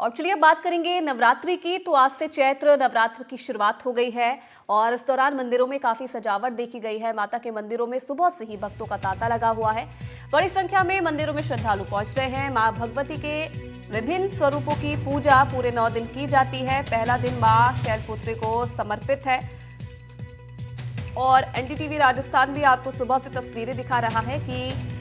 और चलिए अब बात करेंगे नवरात्रि की। तो आज से चैत्र नवरात्र की शुरुआत हो गई है और इस दौरान मंदिरों में काफी सजावट देखी गई है। माता के मंदिरों में सुबह से ही भक्तों का तांता लगा हुआ है। बड़ी संख्या में मंदिरों में श्रद्धालु पहुंच रहे हैं। मां भगवती के विभिन्न स्वरूपों की पूजा पूरे 9 दिन की जाती है। पहला दिन मां शैलपुत्री को समर्पित है और एनडीटीवी राजस्थान भी आपको सुबह से तस्वीरें दिखा रहा है कि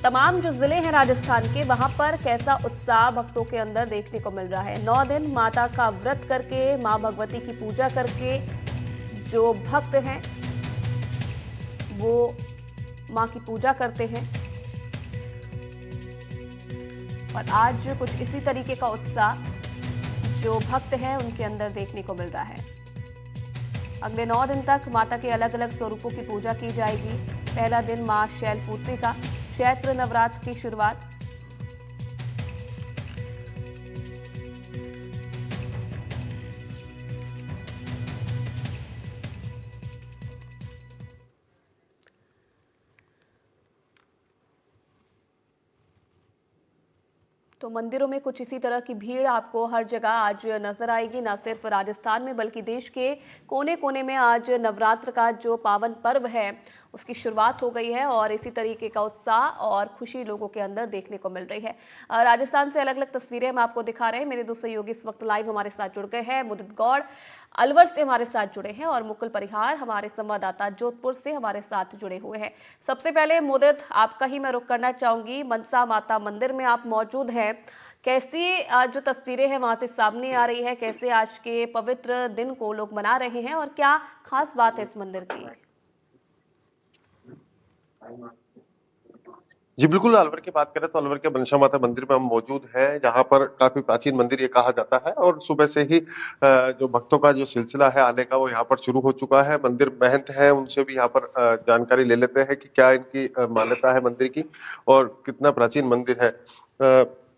तमाम जो जिले हैं राजस्थान के, वहां पर कैसा उत्साह भक्तों के अंदर देखने को मिल रहा है। 9 दिन माता का व्रत करके, मां भगवती की पूजा करके जो भक्त हैं वो मां की पूजा करते हैं और आज कुछ इसी तरीके का उत्साह जो भक्त हैं उनके अंदर देखने को मिल रहा है। अगले 9 दिन तक माता के अलग अलग स्वरूपों की पूजा की जाएगी। पहला दिन मां शैलपुत्री का, चैत्र नवरात्र की शुरुआत। तो मंदिरों में कुछ इसी तरह की भीड़ आपको हर जगह आज नजर आएगी। न सिर्फ राजस्थान में बल्कि देश के कोने कोने में आज नवरात्र का जो पावन पर्व है उसकी शुरुआत हो गई है और इसी तरीके का उत्साह और खुशी लोगों के अंदर देखने को मिल रही है। राजस्थान से अलग अलग तस्वीरें हम आपको दिखा रहे हैं। मेरे दो सहयोगी इस वक्त लाइव हमारे साथ जुड़ गए हैं। मुदित गौड़ अलवर से हमारे साथ जुड़े हैं और मुकुल परिहार हमारे संवाददाता जोधपुर से हमारे साथ जुड़े हुए हैं। सबसे पहले मुदित, आपका ही मैं रुख करना चाहूंगी। मनसा माता मंदिर में आप मौजूद हैं। कैसी जो तस्वीरें हैं वहां से सामने आ रही है, कैसे आज के पवित्र दिन को लोग मना रहे हैं और क्या खास बात है इस मंदिर की? जी बिल्कुल, अलवर की बात करें तो अलवर के मनसा माता मंदिर में हम मौजूद हैं, जहां पर काफी प्राचीन मंदिर ये कहा जाता है और सुबह से ही जो भक्तों का जो सिलसिला है आने का वो यहाँ पर शुरू हो चुका है। मंदिर महंत हैं, उनसे भी यहाँ पर जानकारी ले लेते हैं कि क्या इनकी मान्यता है मंदिर की और कितना प्राचीन मंदिर है।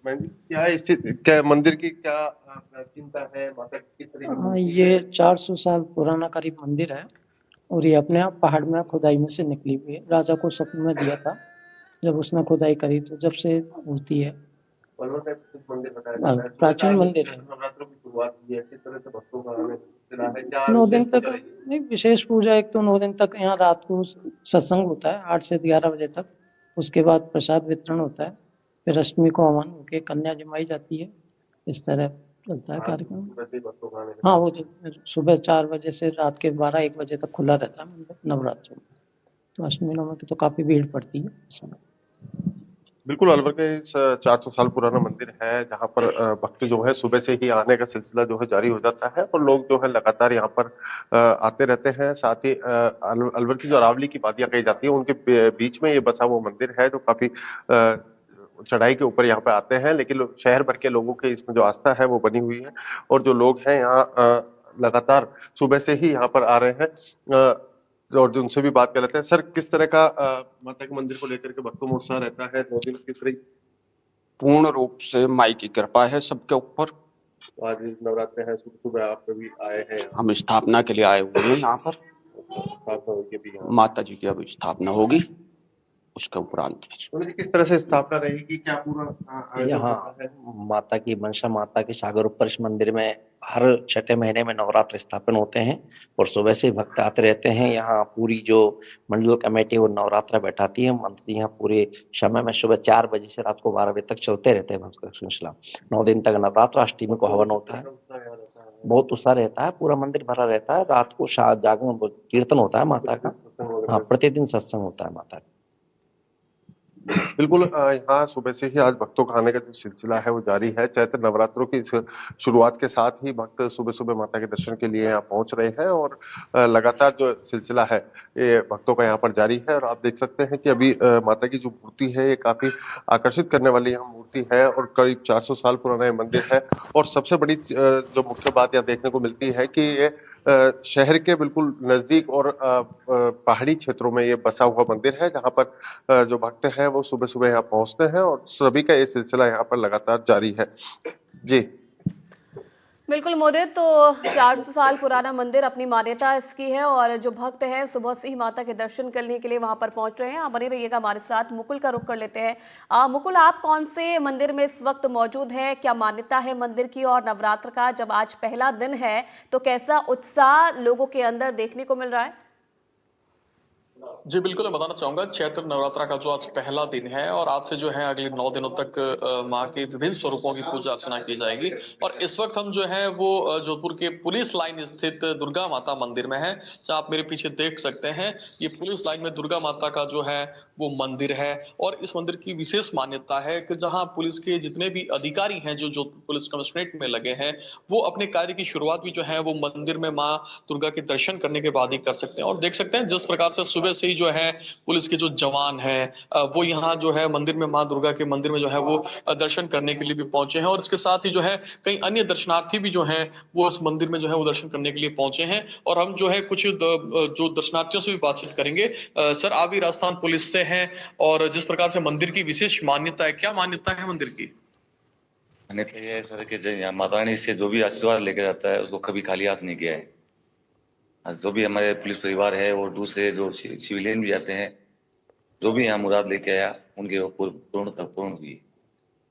महंत जी, क्या है क्या मंदिर की क्या प्राचीनता है, माता की किस तरह की मूर्ति ये है? 400 साल पुराना करीब मंदिर है और ये अपने आप पहाड़ में खुदाई में से निकली हुई है। राजा को सपने में दिया था जब उसने खुदाई करी, तो जब से मूर्ति है। अलवर का एक प्रसिद्ध मंदिर बताया जाता है। प्राचीन मंदिर है। नवरात्रों की शुरुआत हुई है, किस तरह से भक्तों का आने सिलसिला है, क्या 9 दिन विशेष तक पूजा रहेगी? नहीं, विशेष पूजा एक तो 9 दिन तक यहाँ रात को सत्संग होता है 8 से 11 बजे तक। उसके बाद प्रसाद वितरण होता है, फिर अष्टमी को हवन होके कन्या जमाई जाती है। इस तरह चलता है कार्यक्रम। वैसे ही भक्तों का आने हाँ, वो तो सुबह 4 बजे से रात के 12-1 बजे तक खुला रहता है मंदिर नवरात्रों में। तो अष्टमी नवमी की तो काफी भीड़ पड़ती है इसमें। बिल्कुल, अलवर के इस 400 साल पुराना मंदिर है, जहाँ पर भक्त जो है सुबह से ही आने का सिलसिला जो है जारी हो जाता है और लोग जो है लगातार यहाँ पर आते रहते हैं। साथ ही अलवर की जो अरावली की वादियां कही जाती है उनके बीच में ये बसा वो मंदिर है, जो काफी चढ़ाई के ऊपर यहाँ पे आते हैं, लेकिन शहर भर के लोगों की इसमें जो आस्था है वो बनी हुई है और जो लोग हैं यहाँ लगातार सुबह से ही यहाँ पर आ रहे हैं। और जो उनसे भी बात कर लेते हैं। सर, किस तरह का माता के मंदिर को लेकर के भक्तों में उत्साह रहता है? 2 दिन किस तरह? पूर्ण रूप से माई की कृपा है सबके ऊपर। आज नवरात्र है, सुबह सुबह आप भी आए हैं यहाँ। हम स्थापना के लिए आए हुए हैं यहाँ पर। स्थापना होगी भी यहाँ। माता जी की अब स्थापना होगी, उसके उपरांत तो किस तरह से स्थापना रहेगी, क्या पूरा आयोजन यहाँ होता है? माता की मनसा माता के सागर ऊपर इस मंदिर में हर छठे महीने में नवरात्र स्थापन होते हैं और सुबह से भक्त आते रहते हैं। यहाँ पूरी जो मंडल कमेटी वो नवरात्र बैठाती है। मंत्र यहाँ पूरे समय में सुबह 4 बजे से रात को 12 बजे तक चलते रहते हैं भक्त का सिलसिला। 9 दिन तक नवरात्र, अष्टमी को हवन होता है। बहुत उत्साह रहता है, पूरा मंदिर भरा रहता है। रात को जागरण कीर्तन होता है माता का। हाँ, प्रतिदिन सत्संग होता है माता का। बिल्कुल, यहाँ सुबह से ही आज भक्तों का आने का जो सिलसिला है वो जारी है। चैत्र नवरात्रों की इस शुरुआत के साथ ही भक्त सुबह सुबह माता के दर्शन के लिए यहाँ पहुंच रहे हैं और लगातार जो सिलसिला है ये भक्तों का यहाँ पर जारी है। और आप देख सकते हैं कि अभी माता की जो मूर्ति है ये काफी आकर्षित करने वाली यहाँ मूर्ति है और करीब 400 साल पुराना ये मंदिर है। और सबसे बड़ी जो मुख्य बात यहाँ देखने को मिलती है कि ये शहर के बिल्कुल नजदीक और पहाड़ी क्षेत्रों में ये बसा हुआ मंदिर है, जहाँ पर जो भक्त हैं वो सुबह सुबह यहाँ पहुंचते हैं और सभी का ये सिलसिला यहाँ पर लगातार जारी है। जी बिल्कुल मोदित, तो 400 साल पुराना मंदिर, अपनी मान्यता इसकी है और जो भक्त हैं सुबह से ही माता के दर्शन करने के लिए वहां पर पहुंच रहे हैं। आप बने रहिएगा हमारे साथ। मुकुल का रुख कर लेते हैं। मुकुल, आप कौन से मंदिर में इस वक्त मौजूद हैं? क्या मान्यता है मंदिर की? और नवरात्र का जब आज पहला दिन है तो कैसा उत्साह लोगों के अंदर देखने को मिल रहा है? जी बिल्कुल, मैं बताना चाहूँगा चैत्र नवरात्रा का जो आज पहला दिन है और आज से जो है अगले 9 दिनों तक माँ के विभिन्न स्वरूपों की पूजा अर्चना की जाएगी। और इस वक्त हम जो है वो जोधपुर के पुलिस लाइन स्थित दुर्गा माता मंदिर में हैं, जहाँ आप मेरे पीछे देख सकते हैं। ये पुलिस लाइन में दुर्गा माता का जो है वो मंदिर है और इस मंदिर की विशेष मान्यता है कि जहाँ पुलिस के जितने भी अधिकारी हैं जो जोधपुर पुलिस कमिश्नरेट में लगे हैं, वो अपने कार्य की शुरुआत भी जो है वो मंदिर में माँ दुर्गा के दर्शन करने के बाद ही कर सकते हैं। और देख सकते हैं जिस प्रकार से सुबह से ही जो है पुलिस के जो जवान है वो यहाँ जो है मंदिर में माँ दुर्गा के मंदिर में जो है वो दर्शन करने के लिए भी पहुंचे हैं। और इसके साथ ही जो है कई अन्य दर्शनार्थी भी जो हैं वो इस मंदिर में जो है वो दर्शन करने के लिए पहुंचे हैं। और हम जो है कुछ जो दर्शनार्थियों से भी बातचीत करेंगे। सर, आप भी राजस्थान पुलिस से हैं और जिस प्रकार से मंदिर की विशेष मान्यता है, क्या मान्यता है मंदिर की? मान्यता ये है सर कि यहाँ माता रानी से जो भी आशीर्वाद लेकर जाता है उसको कभी खाली हाथ नहीं गया है। जो भी हमारे पुलिस परिवार है और दूसरे जो सिविलियन भी आते हैं, जो भी यहाँ मुराद लेके आया उनके वो पूर्ण हुई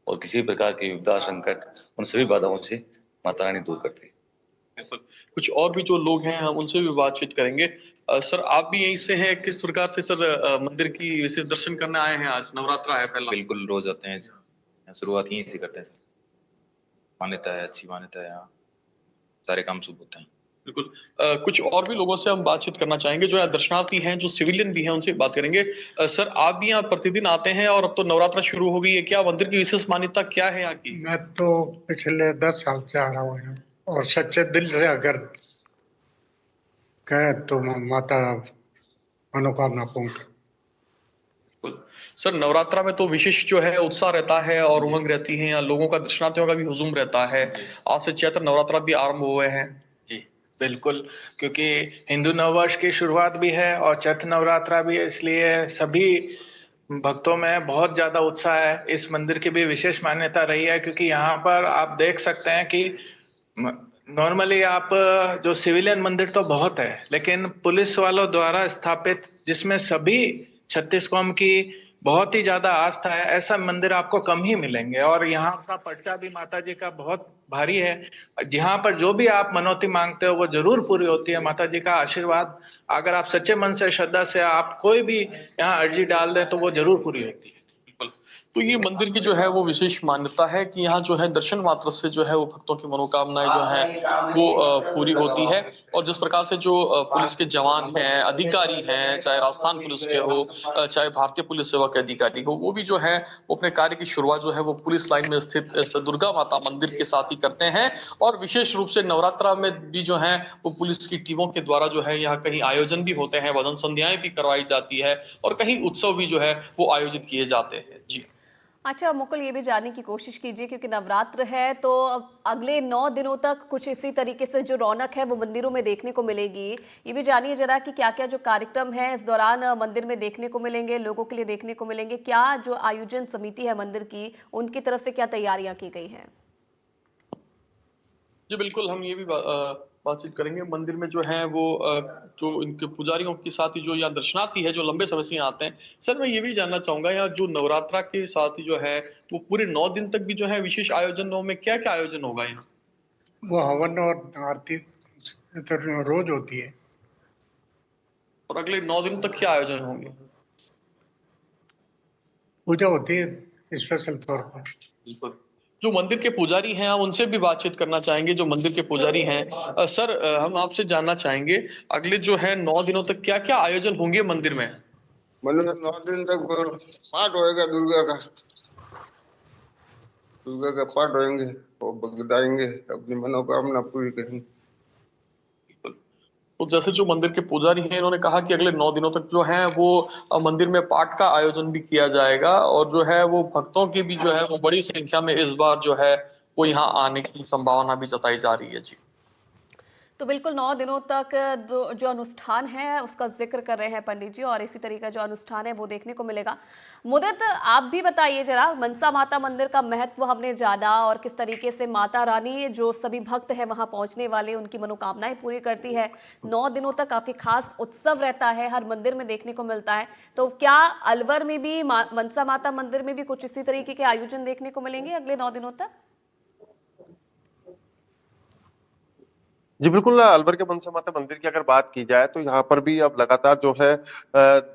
और किसी प्रकार की विपदा संकट उन सभी बाधाओं से माता रानी दूर करती है। बिल्कुल। कुछ और भी जो लोग हैं हम उनसे भी बातचीत करेंगे। सर, आप भी यहीं से हैं? किस प्रकार से सर मंदिर की वैसे दर्शन करने आए हैं? आज नवरात्रा है पहला। बिल्कुल, रोज आते हैं, शुरुआत यहीं से करते हैं सर। मान्यता है, अच्छी मान्यता है, यहाँ सारे काम शुभ होते हैं। बिल्कुल। कुछ और भी लोगों से हम बातचीत करना चाहेंगे जो यहाँ दर्शनार्थी हैं, जो सिविलियन भी हैं, उनसे बात करेंगे। सर, आप भी यहाँ प्रतिदिन आते हैं और अब तो नवरात्रा शुरू हो गई है, क्या मंदिर की विशेष मान्यता क्या है यहाँ की? मैं तो पिछले 10 साल से आ रहा हूँ यहाँ और सच्चे दिल से अगर कहे तो माता मनोकामना पूर्ण करे। सर, नवरात्रा में तो विशेष जो है उत्साह रहता है और उमंग रहती है, यहाँ लोगों का, दर्शनार्थियों का भी हुजूम रहता है। आज से चैत्र नवरात्रा भी आरंभ हुए हैं। जी बिल्कुल, क्योंकि हिंदू नववर्ष की शुरुआत भी है और चैत्र नवरात्रा भी है, इसलिए सभी भक्तों में बहुत ज्यादा उत्साह है। इस मंदिर की भी विशेष मान्यता रही है क्योंकि यहाँ पर आप देख सकते हैं कि नॉर्मली आप जो सिविलियन मंदिर तो बहुत है, लेकिन पुलिस वालों द्वारा स्थापित जिसमें सभी 36 कौम की बहुत ही ज्यादा आस्था है, ऐसा मंदिर आपको कम ही मिलेंगे। और यहाँ का पर्चा भी माता जी का बहुत भारी है। जहाँ पर जो भी आप मनौती मांगते हो वो जरूर पूरी होती है। माता जी का आशीर्वाद, अगर आप सच्चे मन से, श्रद्धा से आप कोई भी यहाँ अर्जी डाल दें तो वो जरूर पूरी होती है। तो ये मंदिर की जो है वो विशेष मान्यता है कि यहाँ जो है दर्शन मात्र से जो है वो भक्तों की मनोकामनाएं जो है वो पूरी होती है। और जिस प्रकार से जो पुलिस के जवान हैं, अधिकारी हैं, चाहे राजस्थान पुलिस के हो, चाहे भारतीय पुलिस सेवा के अधिकारी हो, वो भी जो है वो अपने कार्य की शुरुआत जो है वो पुलिस लाइन में स्थित दुर्गा माता मंदिर के साथ ही करते हैं। और विशेष रूप से नवरात्रा में भी जो है वो पुलिस की टीमों के द्वारा जो है यहाँ कहीं आयोजन भी होते हैं, भजन संध्याएं भी करवाई जाती है और कहीं उत्सव भी जो है वो आयोजित किए जाते हैं। जी अच्छा मुकुल, ये भी जानने की कोशिश कीजिए क्योंकि नवरात्र है तो अगले 9 दिनों तक कुछ इसी तरीके से जो रौनक है वो मंदिरों में देखने को मिलेगी। ये भी जानिए जरा कि क्या क्या जो कार्यक्रम है इस दौरान मंदिर में देखने को मिलेंगे, लोगों के लिए देखने को मिलेंगे। क्या जो आयोजन समिति है मंदिर की, उनकी तरफ से क्या तैयारियां की गई हैं? जी बिल्कुल, हम ये भी बातचीत करेंगे। मंदिर में जो है वो जो इनके पुजारियों के साथ ही जो यहाँ दर्शनार्थी है जो लंबे समय से यहाँ आते हैं। सर, मैं ये भी जानना चाहूंगा यहाँ जो नवरात्रा के साथ ही जो है वो पूरे 9 दिन तक भी जो है विशेष आयोजनों में क्या क्या आयोजन होगा यहाँ? वो हवन और आरती तो रोज होती है। और अगले 9 दिन तक क्या आयोजन होंगे? पूजा होती है स्पेशल तौर पर। बिल्कुल। जो मंदिर के पुजारी हैं हम उनसे भी बातचीत करना चाहेंगे, जो मंदिर के पुजारी हैं। सर, हम आपसे जानना चाहेंगे अगले जो है 9 दिनों तक क्या क्या आयोजन होंगे मंदिर में? मंदिर में 9 दिन तक पाठ होएगा, दुर्गा का पाठ होएंगे और भक्त आएंगे अपनी मनोकामना पूरी करेंगे। तो जैसे जो मंदिर के पुजारी हैं इन्होंने कहा कि अगले 9 दिनों तक जो है वो मंदिर में पाठ का आयोजन भी किया जाएगा और जो है वो भक्तों की भी जो है वो बड़ी संख्या में इस बार जो है वो यहाँ आने की संभावना भी जताई जा रही है। जी तो तो बिल्कुल 9 दिनों तक जो अनुष्ठान है उसका जिक्र कर रहे हैं पंडित जी, और इसी तरीके का जो अनुष्ठान है वो देखने को मिलेगा। मुदित, आप भी बताइए जरा, मनसा माता मंदिर का महत्व हमने जाना और किस तरीके से माता रानी जो सभी भक्त हैं वहां पहुंचने वाले उनकी मनोकामनाएं पूरी करती है। 9 दिनों तक काफी खास उत्सव रहता है, हर मंदिर में देखने को मिलता है। तो क्या अलवर में भी मनसा माता मंदिर में भी कुछ इसी तरीके के आयोजन देखने को मिलेंगे अगले 9 दिनों तक? जी बिल्कुल, अलवर के मनसा माता मंदिर की अगर बात की जाए तो यहाँ पर भी अब लगातार जो है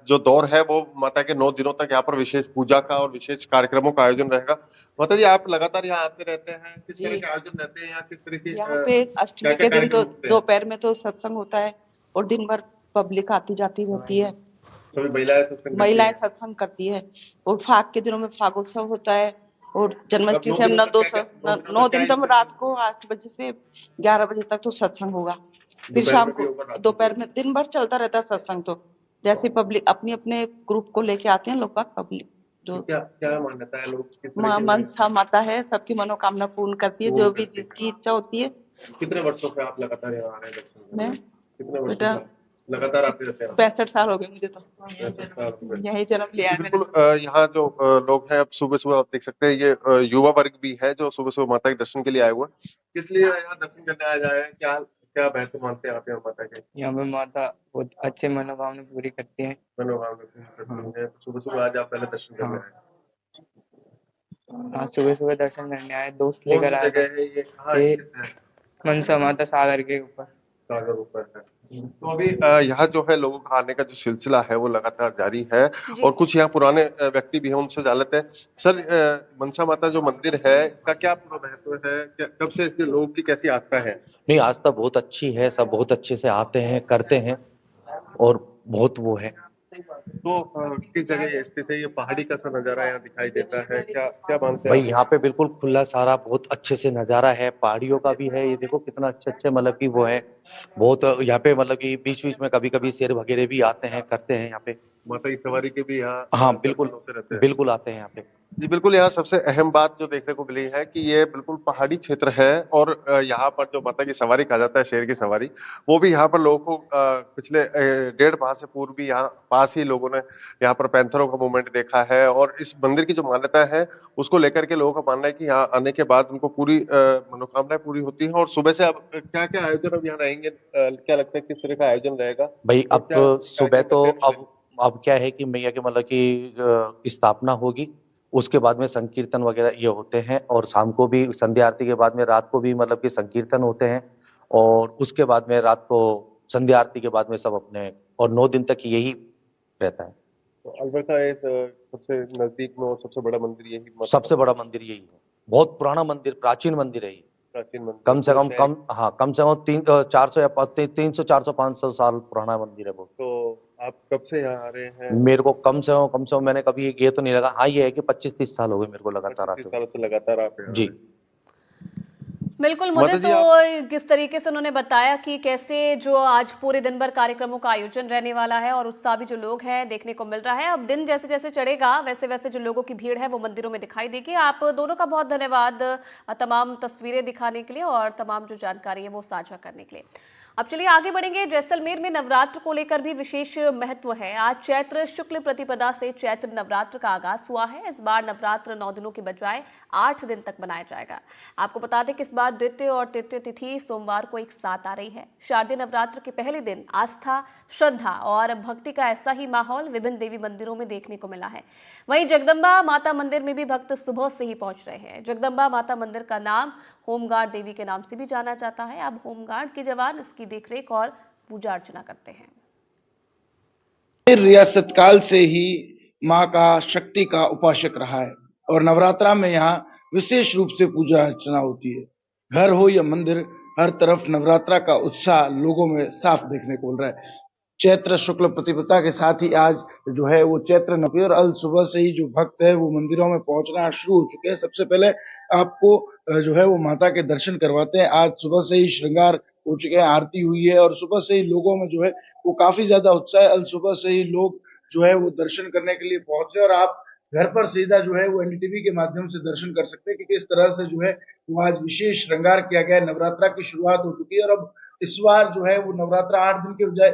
जो दौर है वो माता के 9 दिनों तक यहाँ पर विशेष पूजा का और विशेष कार्यक्रमों का आयोजन रहेगा। माता जी, आप लगातार यहाँ आते रहते हैं, किस तरह के आयोजन रहते हैं यहाँ, किस तरह की यहाँ पे अष्टमी के दिन तो दोपहर में तो सत्संग होता है और दिन भर पब्लिक आती जाती रहती है। सभी महिलाएं सत्संग करती है और फाग के दिनों में फागोत्सव होता है और जन्माष्टमी से 9 दिन तक रात को 8 बजे से 11 बजे तक तो सत्संग होगा। फिर शाम को दोपहर में दिन भर चलता रहता है सत्संग। तो जैसे पब्लिक अपने अपने ग्रुप को लेके आते हैं लोग, पब्लिक जो क्या मान्यता है, लोग मनसा माता है सबकी मनोकामना पूर्ण करती है, जो भी जिसकी इच्छा होती है। कितने वर्षों से आप लगातार यहाँ आ रहे हैं दर्शन करने? मैं कितने वर्षों से लगातार आते रहते हैं? 65 साल हो गए मुझे तो, यही जन्म लिया है। बिल्कुल, यहाँ जो लोग हैं अब सुबह सुबह आप देख सकते हैं, ये युवा वर्ग भी है जो सुबह सुबह माता के दर्शन के लिए आए हुए हैं। किस लिए यहाँ दर्शन करने आया जाए, क्या क्या महत्व मानते हैं आप यहाँ माता के? यहाँ पे माता बहुत अच्छे मनोकामना पूरी करती है। मनोकामना पूरी करती है। सुबह सुबह आज आप पहले दर्शन करने आए? हाँ, सुबह सुबह दर्शन करने आए, दोस्त लेकर आए थे। मनसा माता सागर के ऊपर। सागर ऊपर है। तो अभी यहाँ जो है लोगों का आने का जो सिलसिला है वो लगातार जारी है, और कुछ यहाँ पुराने व्यक्ति भी हैं, उनसे जान लेते हैं। सर, मनसा माता जो मंदिर है इसका क्या पूरा महत्व है, कब से इसके लोगों की कैसी आस्था है? नहीं, आस्था बहुत अच्छी है, सब बहुत अच्छे से आते हैं, करते हैं और बहुत वो है। तो किस जगह ये स्थित है, ये पहाड़ी का सा नजारा यहाँ दिखाई देता है, क्या क्या मानते हैं भाई? यहाँ पे बिल्कुल खुला सारा बहुत अच्छे से नजारा है, पहाड़ियों का भी है। ये देखो कितना अच्छे मतलब कि वो है बहुत। यहाँ पे मतलब कि बीच बीच में कभी कभी शेर वगैरह भी आते हैं, करते हैं यहाँ पे। माता की सवारी के भी यहाँ हाँ बिल्कुल होते रहते हैं। बिल्कुल आते हैं यहाँ पे। जी बिल्कुल, यहाँ सबसे अहम बात जो देखने को मिली है कि ये बिल्कुल पहाड़ी क्षेत्र है, और यहाँ पर जो माता की सवारी कहा जाता है, शेर की सवारी, वो भी यहाँ पर लोगों को पिछले 1.5 माह से पूर्व भी यहाँ पास ही लोगों ने यहाँ पर पैंथरों का मूवमेंट देखा है। और इस मंदिर की जो मान्यता है उसको लेकर के लोगों का मानना है कि यहाँ आने के बाद उनको पूरी मनोकामनाएं पूरी होती है। और सुबह से अब क्या क्या आयोजन अब यहाँ रहेंगे, क्या लगता है किस तरह का आयोजन रहेगा भाई? अब सुबह तो अब क्या है कि मैया के मतलब की स्थापना होगी, उसके बाद में संकीर्तन वगैरह ये होते हैं, और शाम को भी संध्या आरती के बाद में रात को भी मतलब कि संकीर्तन होते हैं, और उसके बाद में रात को संध्या आरती के बाद में सब अपने, और 9 दिन तक यही रहता है। तो अलवर का सबसे नजदीक में और सबसे बड़ा मंदिर यही? सबसे बड़ा मंदिर यही है, बहुत पुराना मंदिर, प्राचीन मंदिर है ये। प्राचीन मंदिर कम से कम 400 या 300 400 500 साल पुराना मंदिर है वो। तो आप कब से यहाँ आ रहे हैं? मेरे को कम से कम मैंने कभी ये तो नहीं लगा। हाँ, ये है कि 25-30 साल हो गए मेरे को लगातार आते। 25 सालों से लगातार आप हैं? जी बिल्कुल। मुझे तो किस तरीके से उन्होंने बताया कि कैसे जो आज पूरे दिन भर कार्यक्रमों का आयोजन रहने वाला है, और उत्साह भी जो लोग हैं देखने को मिल रहा है। अब दिन जैसे जैसे चढ़ेगा वैसे वैसे जो लोगों की भीड़ है वो मंदिरों में दिखाई देगी। आप दोनों का बहुत धन्यवाद तमाम तस्वीरें दिखाने के लिए और तमाम जो जानकारी है वो साझा करने के लिए। अब चलिए आगे बढ़ेंगे। जैसलमेर में नवरात्र को लेकर भी विशेष महत्व है। आज चैत्र शुक्ल प्रतिपदा से चैत्र नवरात्र का आगाज हुआ है। इस बार नवरात्र 9 दिनों के बजाय 8 दिन तक मनाया जाएगा। आपको बता दें कि इस बार द्वितीय और तृतीय तिथि सोमवार को एक साथ आ रही है। शारदीय नवरात्र के पहले दिन आस्था, श्रद्धा और भक्ति का ऐसा ही माहौल विभिन्न देवी मंदिरों में देखने को मिला है। वहीं जगदम्बा माता मंदिर में भी भक्त सुबह से ही पहुंच रहे हैं। जगदम्बा माता मंदिर का नाम होमगार्ड देवी के नाम से भी जाना जाता है। अब होमगार्ड के जवान इसकी देखरेख और पूजा अर्चना करते हैं। रियासत काल से ही माँ का, शक्ति का उपासक रहा है, और नवरात्रा में यहाँ विशेष रूप से पूजा अर्चना होती है। घर हो या मंदिर, हर तरफ नवरात्रा का उत्साह लोगों में साफ देखने को मिल रहा है। चैत्र शुक्ल प्रतिपदा के साथ ही आज जो है वो चैत्र नवमी, और अल सुबह से ही जो भक्त है वो मंदिरों में पहुंचना शुरू हो चुके हैं। सबसे पहले आपको जो है वो माता के दर्शन करवाते हैं। आज सुबह से ही श्रृंगार हो चुके हैं, आरती हुई है, और सुबह से ही लोगों में जो है वो काफी ज्यादा उत्साह है। अल सुबह से ही लोग जो है वो दर्शन करने के लिए पहुंच रहे हैं, और आप घर पर सीधा जो है वो एनडीटीवी के माध्यम से दर्शन कर सकते हैं कि किस तरह से जो है वो आज विशेष श्रृंगार किया गया है। नवरात्रा की शुरुआत हो चुकी है, और अब इस बार जो है वो नवरात्र 8 दिन के बजाय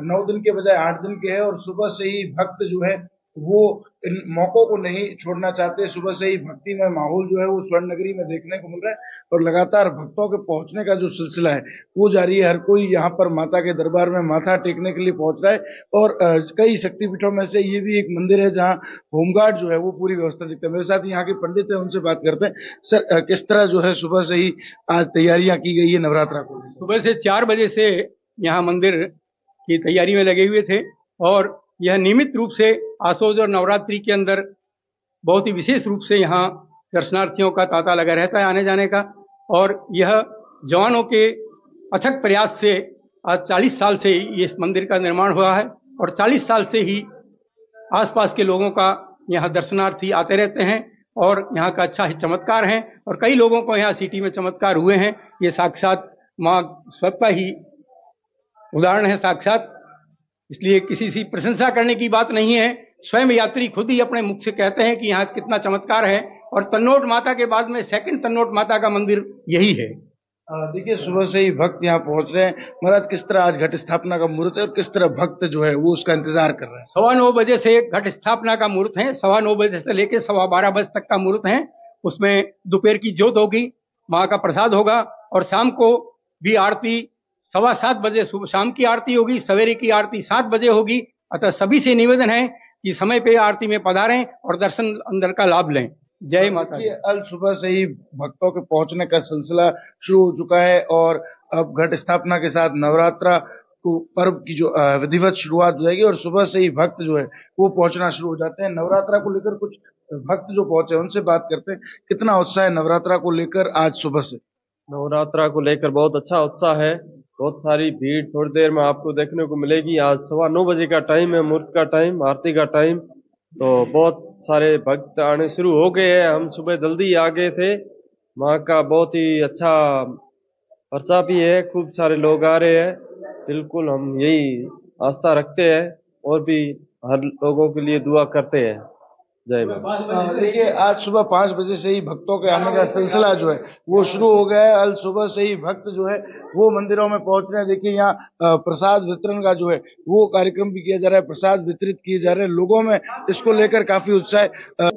9 दिन के बजाय 8 दिन के है और सुबह से ही भक्त जो है वो इन मौकों को नहीं छोड़ना चाहते। सुबह से ही भक्ति में माहौल जो है वो स्वर्ण नगरी में देखने को मिल रहा है और लगातार भक्तों के पहुंचने का जो सिलसिला है वो जारी है। हर कोई यहाँ पर माता के दरबार में माथा टेकने के लिए पहुंच रहा है और कई शक्तिपीठों में से ये भी एक मंदिर है जहाँ होमगार्ड जो है वो पूरी व्यवस्था दिखता है। मेरे साथ यहाँ के पंडित है, उनसे बात करते हैं। सर, किस तरह जो है सुबह से ही आज तैयारियां की गई है नवरात्रा को? सुबह से 4 बजे से यहाँ मंदिर की तैयारी में लगे हुए थे और यह नियमित रूप से आसोज और नवरात्रि के अंदर बहुत ही विशेष रूप से यहाँ दर्शनार्थियों का तांता लगा रहता है आने जाने का। और यह जवानों के अथक प्रयास से आज 40 साल से ये इस मंदिर का निर्माण हुआ है और 40 साल से ही आसपास के लोगों का यहाँ दर्शनार्थी आते रहते हैं और यहाँ का अच्छा ही चमत्कार है और कई लोगों को यहाँ सिटी में चमत्कार हुए हैं। ये साक्षात माँ स्वयं ही उदाहरण है साक्षात, इसलिए किसी से प्रशंसा करने की बात नहीं है। स्वयं यात्री खुद ही अपने मुख से कहते हैं कि यहाँ कितना चमत्कार है और तन्नोट माता के बाद में सेकंड तन्नोट माता का मंदिर यही है। देखिए, सुबह से ही भक्त यहाँ पहुंच रहे हैं। महाराज, किस तरह आज घट स्थापना का मुहूर्त है और किस तरह भक्त जो है वो उसका इंतजार कर रहे हैं? 9:15 बजे से घट स्थापना का मुहूर्त है। 9:15 बजे से लेकर 12:15 बजे तक का मुहूर्त है। उसमें दोपहर की ज्योत होगी, माँ का प्रसाद होगा और शाम को भी आरती 7:15 बजे सुबह शाम की आरती होगी, सवेरे की आरती 7 बजे होगी। अतः सभी से निवेदन है कि समय पे आरती में पधारें और दर्शन अंदर का लाभ लें। जय माता दी। कल सुबह से ही भक्तों के पहुंचने का सिलसिला शुरू हो चुका है और अब घट स्थापना के साथ नवरात्रा को पर्व की जो विधिवत शुरुआत हो जाएगी और सुबह से ही भक्त जो है वो पहुंचना शुरू हो जाते हैं। नवरात्रा को लेकर कुछ भक्त जो पहुंचे उनसे बात करते हैं। कितना उत्साह है नवरात्रा को लेकर आज सुबह से? नवरात्रा को लेकर बहुत अच्छा उत्साह है। बहुत सारी भीड़ थोड़ी देर में आपको देखने को मिलेगी। आज 9:15 बजे का टाइम है, मुहूर्त का टाइम, आरती का टाइम। तो बहुत सारे भक्त आने शुरू हो गए हैं। हम सुबह जल्दी आ गए थे। माँ का बहुत ही अच्छा पर्चा भी है, खूब सारे लोग आ रहे हैं। बिल्कुल हम यही आस्था रखते हैं और भी हर लोगों के लिए दुआ करते हैं। जय माता। देखिए, आज सुबह 5 बजे से ही भक्तों के आने का सिलसिला जो है वो शुरू हो गया है। कल सुबह से ही भक्त जो है वो मंदिरों में पहुंच रहे हैं। देखिए, यहाँ प्रसाद वितरण का जो है वो कार्यक्रम भी किया जा रहा है, प्रसाद वितरित किए जा रहे हैं। लोगों में इसको लेकर काफी उत्साह है।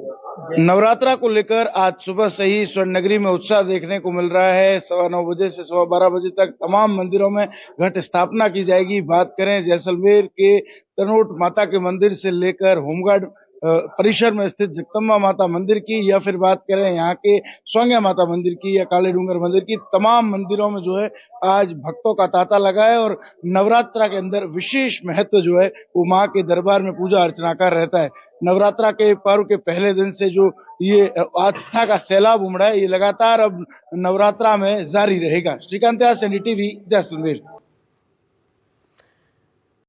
नवरात्रा को लेकर आज सुबह से ही स्वर्ण नगरी में उत्साह देखने को मिल रहा है। 9:15 बजे से 12:15 बजे तक तमाम मंदिरों में घट स्थापना की जाएगी। बात करें जैसलमेर के तनोट माता के मंदिर से लेकर होमगार्ड परिसर में स्थित जगदम्बा माता मंदिर की, या फिर बात करें यहाँ के स्वांग्या माता मंदिर की या काले डूंगर मंदिर की, तमाम मंदिरों में जो है आज भक्तों का तांता लगा है और नवरात्रा के अंदर विशेष महत्व जो है वो माँ के दरबार में पूजा अर्चना का रहता है। नवरात्रा के पर्व के पहले दिन से जो ये आस्था का सैलाब उमड़ा है, ये लगातार अब नवरात्रा में जारी रहेगा। श्रीकांत, एनडीटीवी, जैसलमेर।